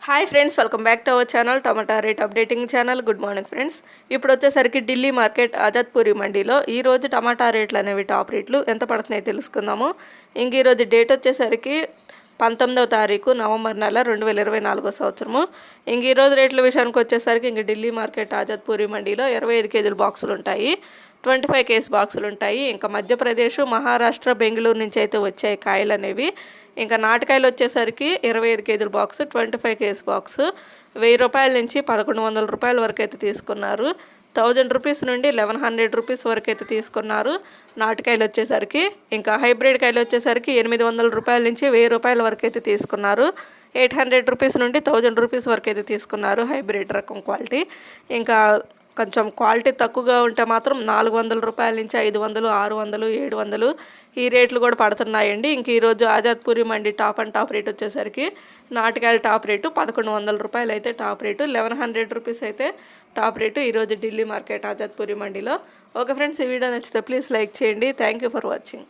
Hi friends, welcome back to our channel tomato rate updating channel. Good morning friends. ఇప్పుడు వచ్చేసరికి Delhi market ఆజాద్పూరి మండీలో ఈరోజు టమాటా రేట్లు అనేవి టాప్ రేట్లు ఎంత పడుతున్నాయో తెలుసుకుందాము. ఇంక ఈరోజు డేట్ వచ్చేసరికి 19వ తారీఖు నవంబర్ నెల 2024 సంవత్సరము. ఇంక ఈరోజు రేట్ల విషయానికి వచ్చేసరికి ఇంక ఢిల్లీ మార్కెట్ ఆజాద్పూరి మండీలో 25 కేజీల బాక్సులు ఉంటాయి, 25 కేజీ బాక్సులు ఉంటాయి. ఇంకా మధ్యప్రదేశ్, మహారాష్ట్ర, బెంగళూరు నుంచి అయితే వచ్చాయి కాయలు అనేవి. ఇంకా నాటుకాయలు వచ్చేసరికి 25 కేజీల బాక్స్, 25 కేజీ బాక్స్ 1000 రూపాయల నుంచి 1100 రూపాయల వరకు అయితే తీసుకున్నారు. 1000 రూపీస్ నుండి 1100 రూపీస్ వరకు అయితే తీసుకున్నారు నాటుకాయలు వచ్చేసరికి. ఇంకా హైబ్రిడ్ కాయలు వచ్చేసరికి 800 రూపాయల నుంచి 1000 రూపాయల వరకు అయితే తీసుకున్నారు. 800 రూపీస్ నుండి 1000 రూపీస్ వరకు అయితే తీసుకున్నారు హైబ్రిడ్ రకం క్వాలిటీ. ఇంకా కొంచెం క్వాలిటీ తక్కువగా ఉంటే మాత్రం 400 రూపాయల నుంచి 500, 600, 700 ఈ రేట్లు కూడా పడుతున్నాయండి. ఇంక ఈరోజు ఆజాద్పూరి మండి టాప్ అండ్ టాప్ రేట్ వచ్చేసరికి నాటుకాయల టాప్ రేటు 1100 రూపాయలు అయితే టాప్ రేటు, 1100 రూపీస్ అయితే టాప్ రేటు ఈరోజు ఢిల్లీ మార్కెట్ ఆజాద్పూరి మండిలో. ఓకే ఫ్రెండ్స్, ఈ వీడియో నచ్చితే ప్లీజ్ లైక్ చేయండి. Thank you for watching.